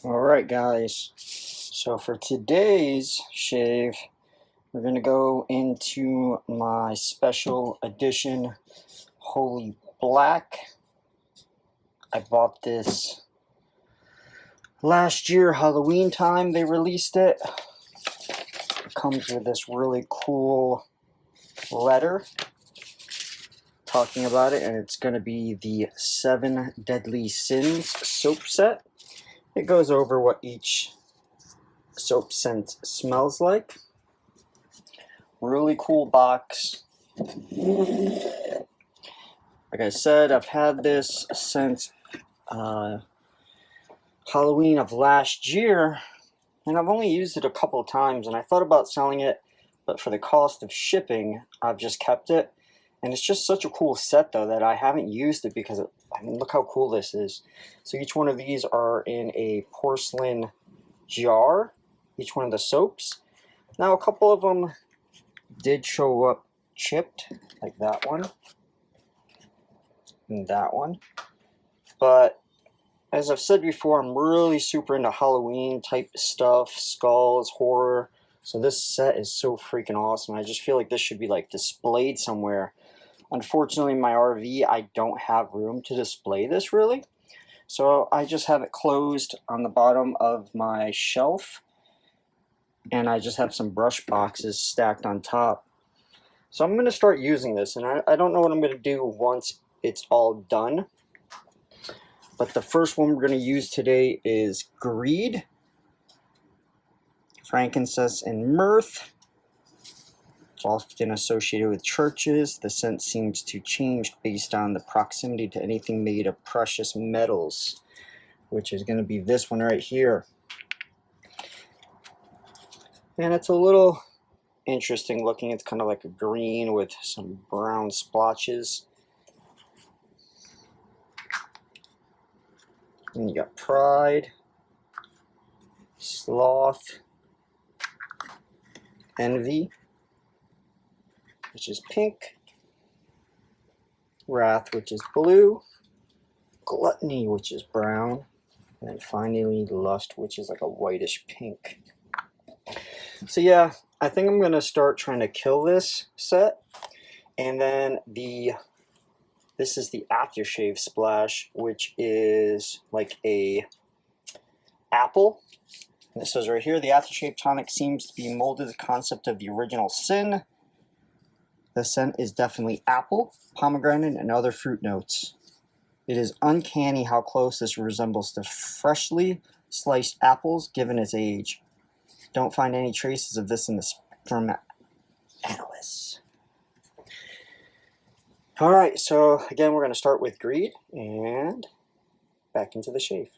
Alright guys, so for today's shave, we're going to go into my special edition Holy Black. I bought this last year, Halloween time they released it. It comes with this really cool letter talking about it, and it's going to be the 7 Deadly Sins soap set. It goes over what each soap scent smells like. Really cool box. Like I said, I've had this since Halloween of last year, and I've only used it a couple of times, and I thought about selling it, but for the cost of shipping, I've just kept it. And it's just such a cool set though that I haven't used it because I mean, look how cool this is. So each one of these are in a porcelain jar, each one of the soaps. Now a couple of them did show up chipped, like that one and that one. But as I've said before, I'm really super into Halloween type stuff, skulls, horror. So this set is so freaking awesome. I just feel like this should be like displayed somewhere. Unfortunately, in my RV, I don't have room to display this really. So I just have it closed on the bottom of my shelf. And I just have some brush boxes stacked on top. So I'm going to start using this. And I don't know what I'm going to do once it's all done. But the first one we're going to use today is Greed, frankincense, and mirth. It's often associated with churches. The scent seems to change based on the proximity to anything made of precious metals, which is going to be this one right here. And it's a little interesting looking. It's kind of like a green with some brown splotches. And you got pride, sloth, envy, which is pink, wrath, which is blue, gluttony, which is brown, and then finally lust, which is like a whitish pink. So yeah, I think I'm gonna start trying to kill this set. And then this is the aftershave splash, which is like a apple. And it says right here, the aftershave tonic seems to be molded the concept of the original sin. The scent is definitely apple, pomegranate, and other fruit notes. It is uncanny how close this resembles to freshly sliced apples given its age. Don't find any traces of this in the spectrum analysis. Alright, so again we're going to start with Greed and back into the shave.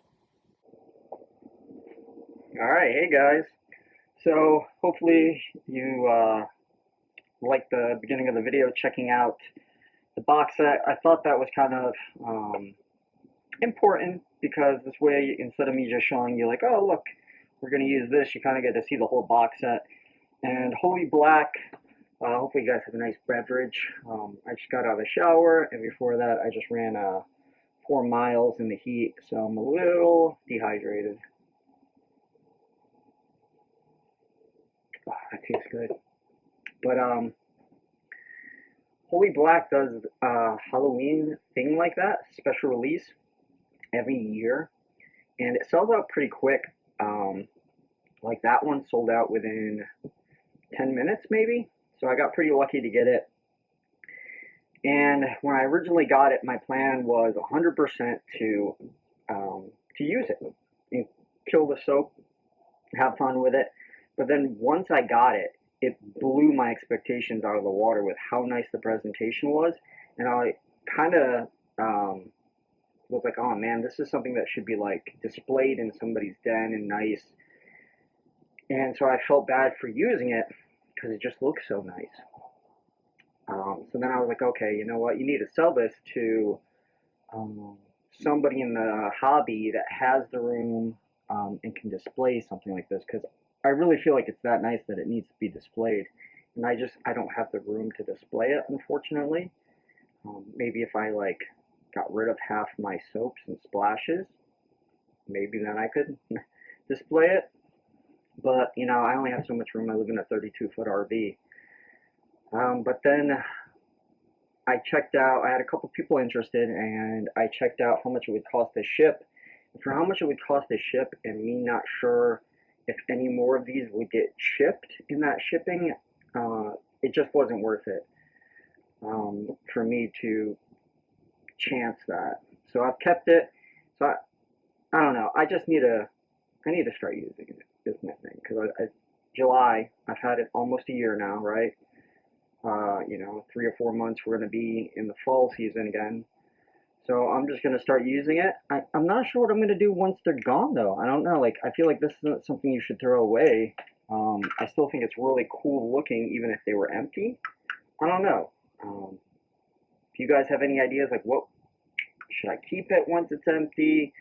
Alright, hey guys. So hopefully you like the beginning of the video checking out the box set. I thought that was kind of important because this way, instead of me just showing you like, oh look, we're going to use this, you kind of get to see the whole box set. And Holy Black, hopefully you guys have a nice beverage. I just got out of the shower, and before that I just ran 4 miles in the heat, so I'm a little dehydrated. Oh, that tastes good. But Holy Black does a Halloween thing like that, special release, every year, and it sells out pretty quick. Like that one sold out within 10 minutes maybe, so I got pretty lucky to get it. And when I originally got it, my plan was 100% to use it, and kill the soap, have fun with it. But then once I got it, it blew my expectations out of the water with how nice the presentation was. And I kind of was like, oh man, this is something that should be like displayed in somebody's den and nice. And so I felt bad for using it because it just looks so nice. So then I was like, okay, you know what? You need to sell this to somebody in the hobby that has the room and can display something like this, because I really feel like it's that nice that it needs to be displayed. And I don't have the room to display it, unfortunately. Maybe if I like got rid of half my soaps and splashes, maybe then I could. display it, but you know, I only have so much room. I live in a 32-foot RV. But then I checked out, I had a couple people interested, and I checked out how much it would cost to ship. And for how much it would cost to ship, and me not sure if any more of these would get shipped in that shipping, it just wasn't worth it for me to chance that. So I've kept it. So I don't know. I need to start using it. Is my thing, because July, I've had it almost a year now, right? You know, 3 or 4 months, we're going to be in the fall season again. So I'm just going to start using it. I'm not sure what I'm going to do once they're gone, though. I don't know. Like, I feel like this isn't something you should throw away. I still think it's really cool looking, even if they were empty. I don't know. If you guys have any ideas, like, what should I keep it once it's empty?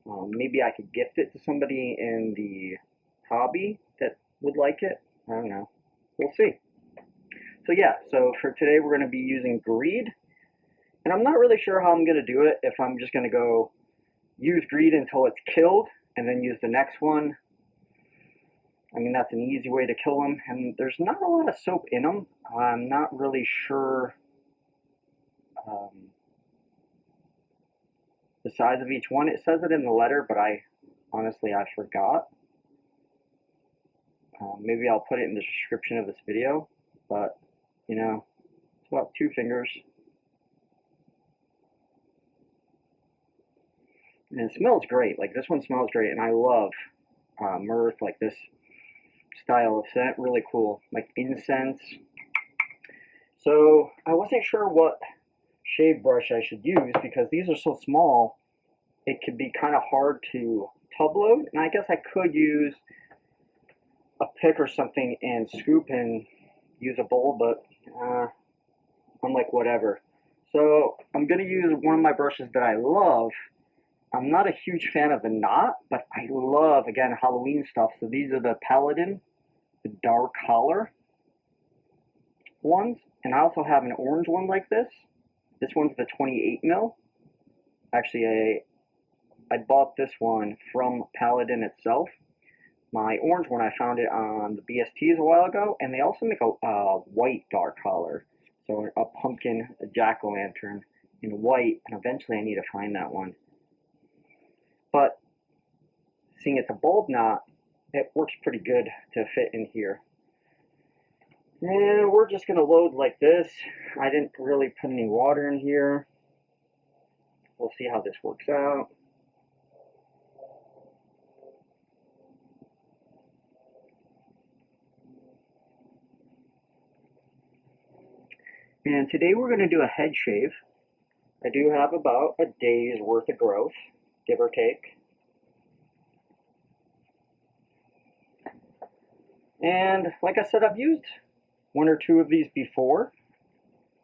Maybe I could gift it to somebody in the hobby that would like it. I don't know. We'll see. So yeah, so for today we're going to be using Greed, and I'm not really sure how I'm going to do it, if I'm just going to go use Greed until it's killed, and then use the next one. I mean, that's an easy way to kill them, and there's not a lot of soap in them. I'm not really sure the size of each one. It says it in the letter, but honestly, I forgot. Maybe I'll put it in the description of this video, but you know, it's about 2 fingers. And it smells great. Like, this one smells great, and I love myrrh, like this style of scent. Really cool. Like incense. So I wasn't sure what shave brush I should use, because these are so small, it could be kind of hard to tub load. And I guess I could use a pick or something and scoop and use a bowl, but I'm like, whatever. So I'm going to use one of my brushes that I love. I'm not a huge fan of the knot, but I love, again, Halloween stuff. So these are the Paladin, the dark Holler ones. And I also have an orange one like this. This one's the 28 mil. Actually, I bought this one from Paladin itself. My orange one, I found it on the BSTs a while ago, and they also make a white dark Holler. So a pumpkin, a jack-o'-lantern in white, and eventually I need to find that one. But seeing it's a bulb knot, it works pretty good to fit in here. And we're just going to load like this. I didn't really put any water in here. We'll see how this works out. And today we're going to do a head shave. I do have about a day's worth of growth, give or take. And like I said, I've used 1 or 2 of these before.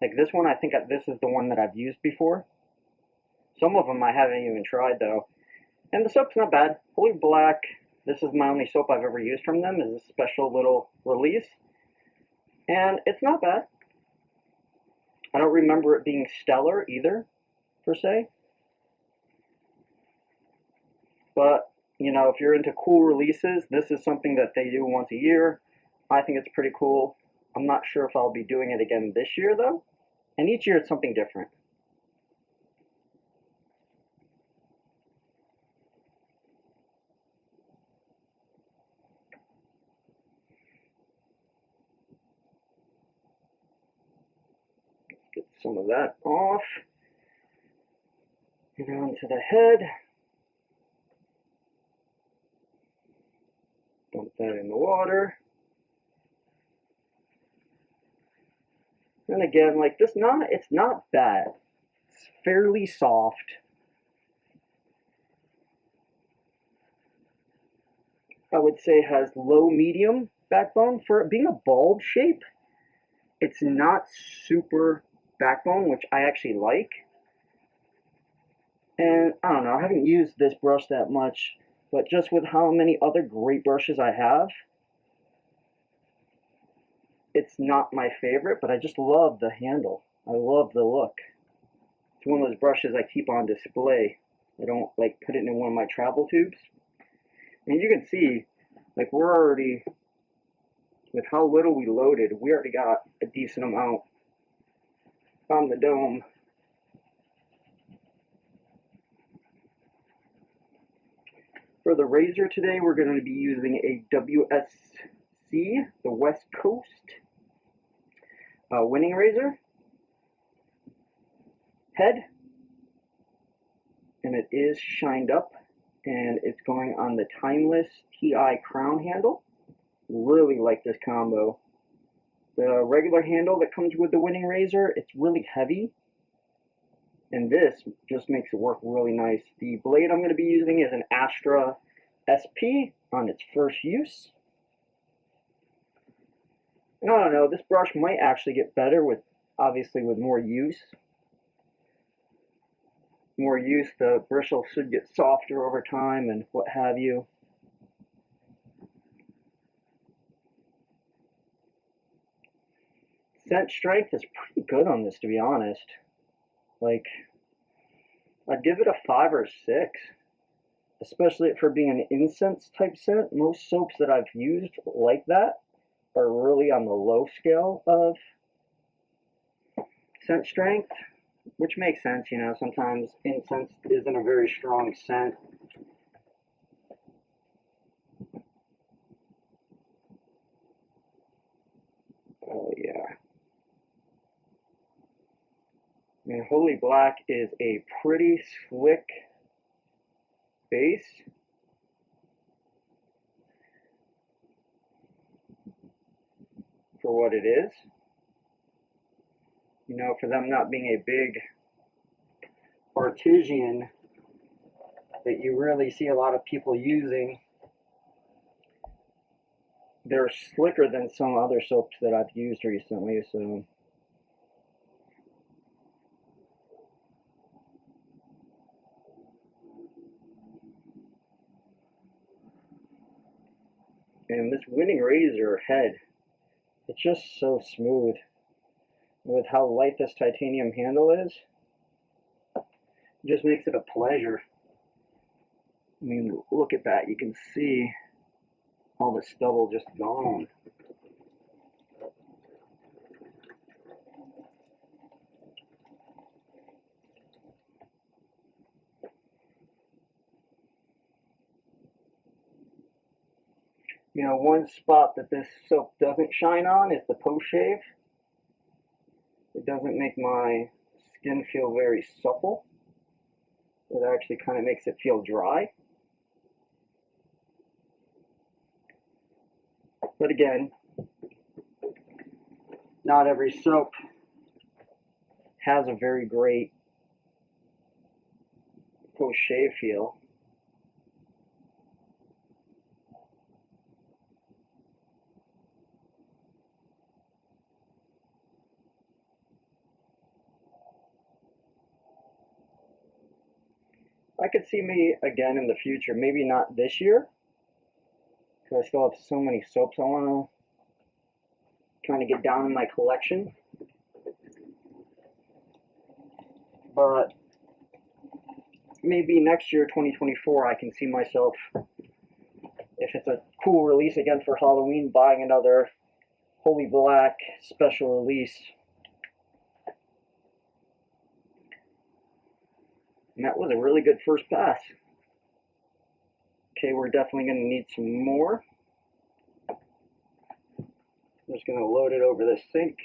Like this one, I think this is the one that I've used before. Some of them I haven't even tried though. And the soap's not bad. Holy Black, this is my only soap I've ever used from them, is a special little release. And it's not bad. I don't remember it being stellar either, per se. But, you know, if you're into cool releases, this is something that they do once a year. I think it's pretty cool. I'm not sure if I'll be doing it again this year, though. And each year it's something different. Let's get some of that off. Get onto the head. Dump that in the water. And again, like this knot, it's not bad. It's fairly soft. I would say has low medium backbone. For it being a bulb shape, it's not super backbone, which I actually like. And I don't know, I haven't used this brush that much, but just with how many other great brushes I have, it's not my favorite, but I just love the handle. I love the look. It's one of those brushes I keep on display. I don't like put it in one of my travel tubes. And you can see, like, we're already, with how little we loaded, we already got a decent amount on the dome. For the razor today, we're going to be using a WSC, the West Coast winning razor head, and it is shined up, and it's going on the Timeless TI crown handle. Really like this combo. The regular handle that comes with the winning razor, it's really heavy, and this just makes it work really nice. The blade I'm going to be using is an Astra SP on its first use. And I don't know, this brush might actually get better with, obviously, with more use. More use, the bristle should get softer over time and what have you. Scent strength is pretty good on this, to be honest. Like, I'd give it a 5 or 6, especially for being an incense type scent. Most soaps that I've used like that are really on the low scale of scent strength, which makes sense, you know, sometimes incense isn't a very strong scent. Oh yeah. And Holy Black is a pretty slick base. For what it is. You know, for them not being a big artisan that you really see a lot of people using, they're slicker than some other soaps that I've used recently, so. And this winning razor head, it's just so smooth. With how light this titanium handle is, it just makes it a pleasure. I mean, look at that. You can see all the stubble just gone. You know, one spot that this soap doesn't shine on is the post-shave. It doesn't make my skin feel very supple. It actually kind of makes it feel dry. But again, not every soap has a very great post-shave feel. I could see me again in the future, maybe not this year, because I still have so many soaps I want to kind of get down in my collection. But maybe next year, 2024, I can see myself, if it's a cool release again for Halloween, buying another Holy Black special release. And that was a really good first pass. Okay, we're definitely going to need some more. I'm just going to load it over the sink.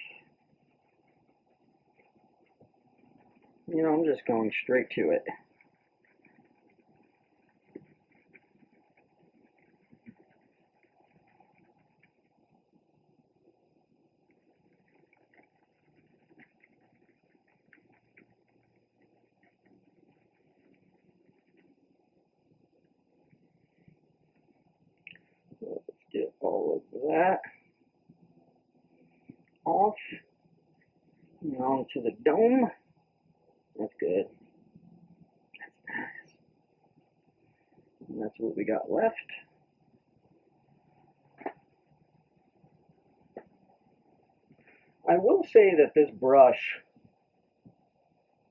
You know, I'm just going straight to it. Let's get all of that off. And onto the dome. That's good. That's nice. And that's what we got left. I will say that this brush,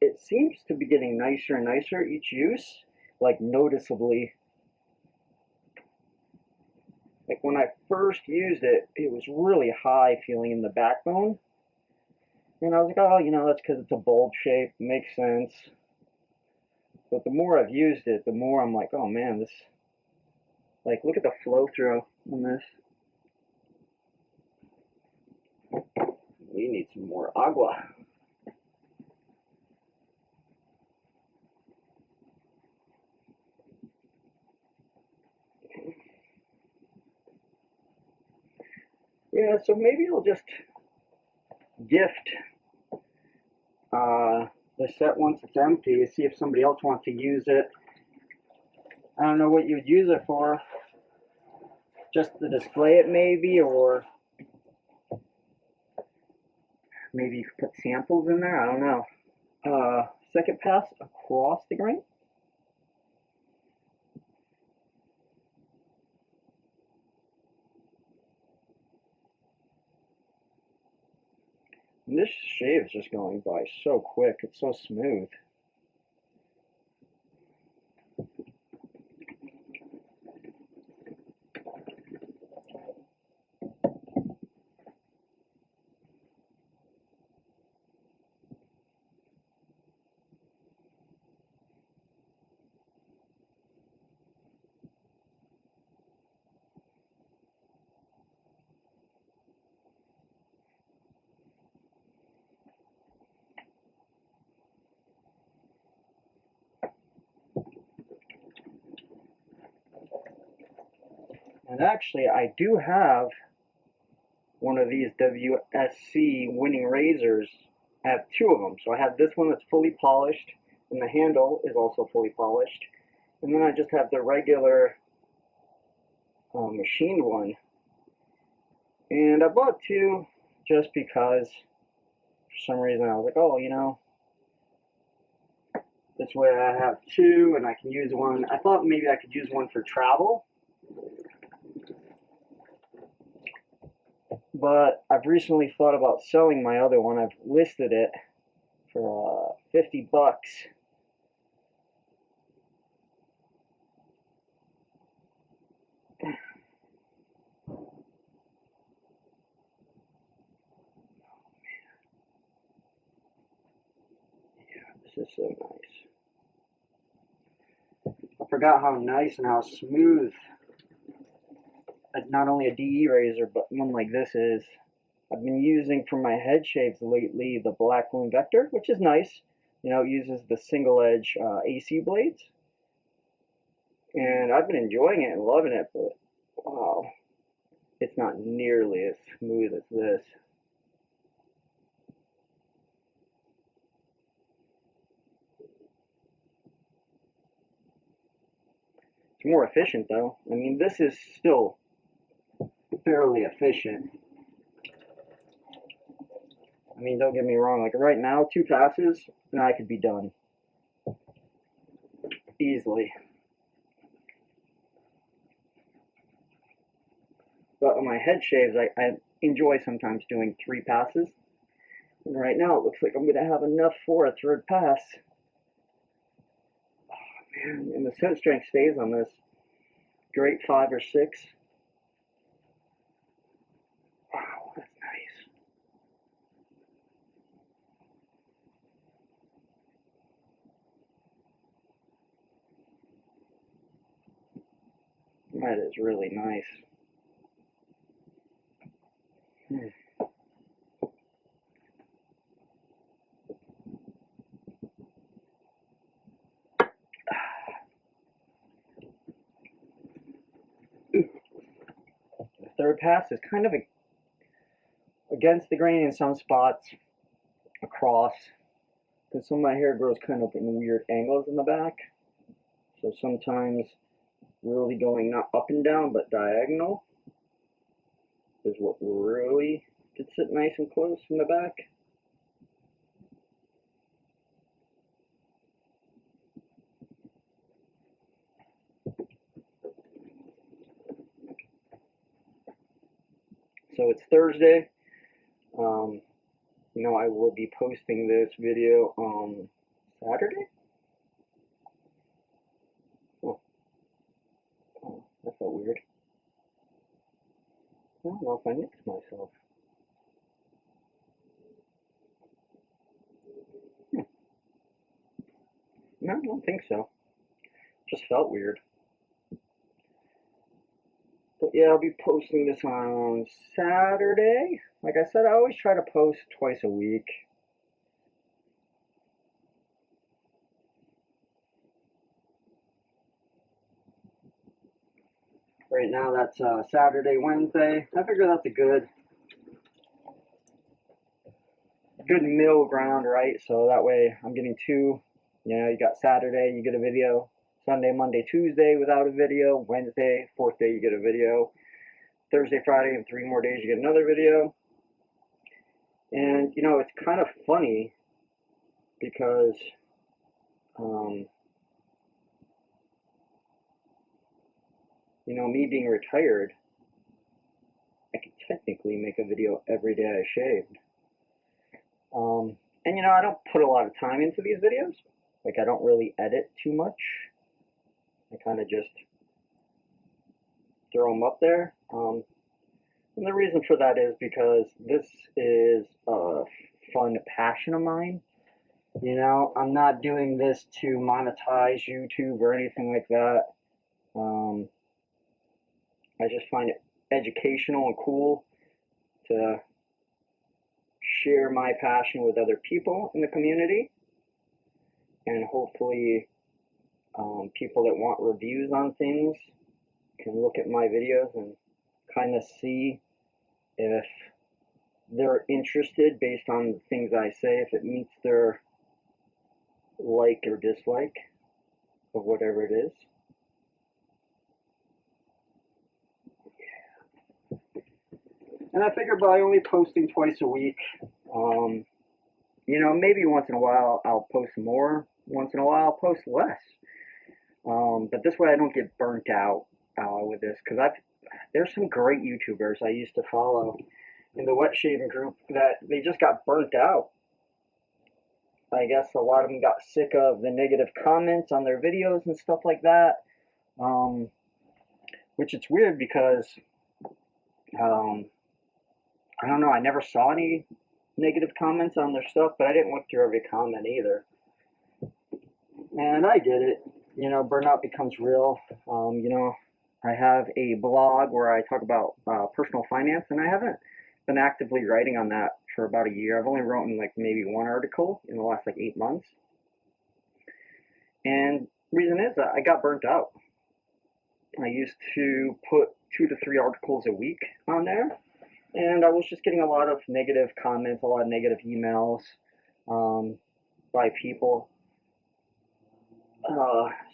it seems to be getting nicer and nicer each use, like noticeably. Like when I first used it, it was really high feeling in the backbone. And I was like, oh, you know, that's because it's a bulb shape. Makes sense. But the more I've used it, the more I'm like, oh man, this, like, look at the flow through on this. We need some more agua. Yeah, so maybe I'll just gift the set once it's empty, see if somebody else wants to use it. I don't know what you'd use it for. Just to display it maybe, or maybe you could put samples in there, I don't know. Second pass across the grain. And this shave is just going by so quick, it's so smooth. And actually, I do have one of these WSC winning razors. I have two of them. So I have this one that's fully polished, and the handle is also fully polished. And then I just have the regular machined one. And I bought two just because for some reason I was like, oh, you know, this way I have two and I can use one. I thought maybe I could use one for travel. But I've recently thought about selling my other one. I've listed it for 50 bucks. This is so nice. I forgot how nice and how smooth not only a DE razor, but one like this is. I've been using for my head shaves lately the Black Loom Vector, which is nice. You know, it uses the single edge AC blades. And I've been enjoying it and loving it, but wow, it's not nearly as smooth as this. It's more efficient though. I mean, this is still fairly efficient. I mean, don't get me wrong, like right now, 2 passes, and I could be done. Easily. But on my head shaves, I enjoy sometimes doing 3 passes. And right now, it looks like I'm going to have enough for a 3rd pass. Oh, man, and the scent strength stays on this. Great 5 or 6. Wow, that's nice. That is really nice. The 3rd pass is kind of against the grain in some spots, across, because some of my hair grows kind of in weird angles in the back. So sometimes really going not up and down, but diagonal is what really gets it nice and close in the back. So it's Thursday. You know, I will be posting this video on Saturday. Oh, that felt weird. don't know if I mixed myself. No, I don't think so. Just felt weird. But yeah, I'll be posting this on Saturday. Like I said, I always try to post twice a week. Right now that's Saturday, Wednesday. I figure that's a good middle ground, right? So that way I'm getting two. You know, you got Saturday, you get a video. Sunday, Monday, Tuesday without a video. Wednesday, fourth day, you get a video. Thursday, Friday, and 3 more days, you get another video. And, you know, it's kind of funny because, you know, me being retired, I could technically make a video every day I shaved. And, you know, I don't put a lot of time into these videos. Like, I don't really edit too much. I kind of just throw them up there. And the reason for that is because this is a fun passion of mine. You know, I'm not doing this to monetize YouTube or anything like that. I just find it educational and cool to share my passion with other people in the community. And hopefully people that want reviews on things can look at my videos and kind of see if they're interested based on the things I say, if it meets their like or dislike of whatever it is. And I figure by only posting twice a week, you know, maybe once in a while I'll post more, once in a while I'll post less. But this way I don't get burnt out with this, because there's some great YouTubers I used to follow in the wet shaving group that they just got burnt out. I guess a lot of them got sick of the negative comments on their videos and stuff like that. Which it's weird because I don't know, I never saw any negative comments on their stuff, but I didn't look through every comment either. And I get it. You know, burnout becomes real. You know, I have a blog where I talk about personal finance, and I haven't been actively writing on that for about a year. I've only written like maybe one article in the last like 8 months. And the reason is that I got burnt out. I used to put 2 to 3 articles a week on there, and I was just getting a lot of negative comments, a lot of negative emails by people.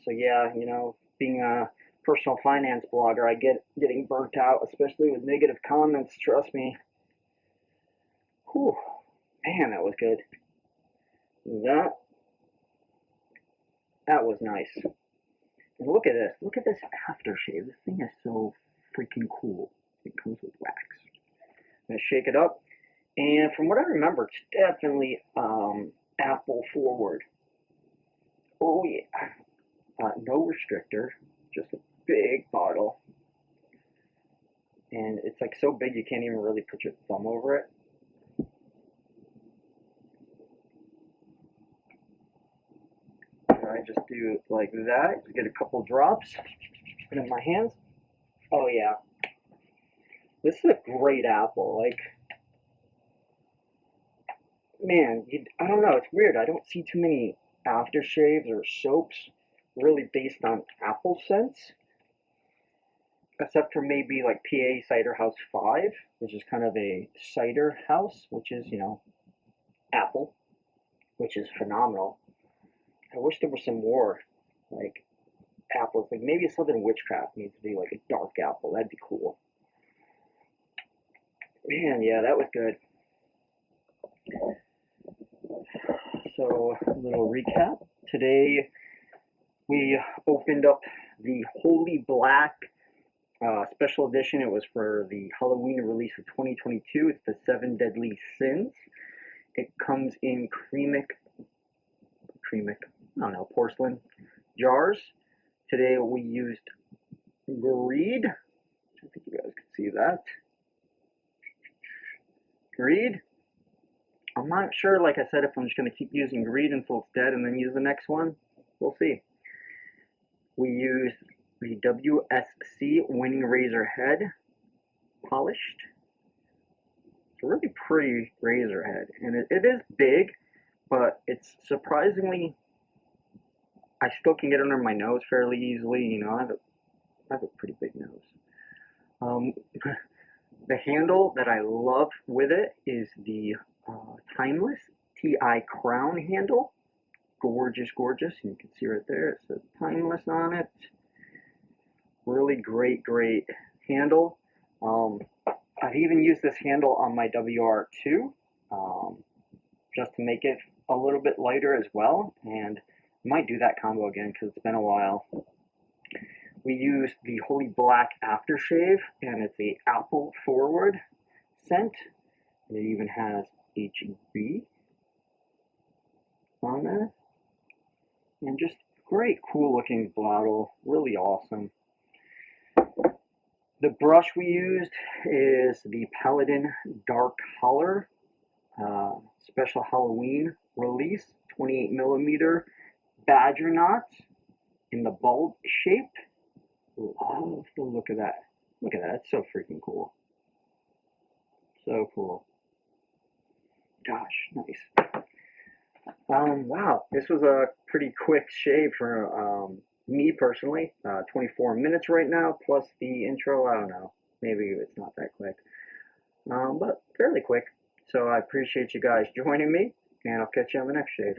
So yeah, you know, being a personal finance blogger, I get getting burnt out, especially with negative comments, trust me. Whew, man, that was good. That was nice. And look at this aftershave. This thing is so freaking cool. It comes with wax. I'm gonna shake it up, and from what I remember, it's definitely apple forward. Oh yeah, no restrictor, just a big bottle, and it's like so big you can't even really put your thumb over it. And I just do it like that, just get a couple drops, put it in my hands. Oh yeah, this is a great apple. Like, man, I don't know, it's weird. I don't see too many aftershaves or soaps really based on apple scents, except for maybe like PA Cider House 5, which is kind of a cider house, which is, you know, apple, which is phenomenal. I wish there was some more like apples, like maybe Southern Witchcraft needs to be like a dark apple. That'd be cool. Man, yeah, that was good. So, a little recap. Today we opened up the Holy Black special edition. It was for the Halloween release of 2022. It's the 7 Deadly Sins. It comes in porcelain jars. Today we used Greed. I think you guys can see that. Greed. I'm not sure, like I said, if I'm just going to keep using Greed until it's dead and then use the next one. We'll see. We used the WSC Winning Razor Head polished. It's a really pretty razor head, and it is big, but it's surprisingly, I still can get under my nose fairly easily. You know, I have a pretty big nose. The handle that I love with it is the Timeless TI Crown handle. Gorgeous, gorgeous. And you can see right there, it says Timeless on it. Really great, great handle. I've even used this handle on my WR2 just to make it a little bit lighter as well. And I might do that combo again because it's been a while. We used the Holy Black Aftershave, and it's a apple forward scent. And it even has HB on there. And just great, cool looking bottle, really awesome. The brush we used is the Paladin Dark Holler special Halloween release, 28mm badger knot in the bulb shape. Love the look of that. Look at that, it's so freaking cool. So cool. Gosh, nice. Wow, this was a pretty quick shave for me personally. 24 minutes right now, plus the intro. I don't know, maybe it's not that quick, but fairly quick. So I appreciate you guys joining me, and I'll catch you on the next shave.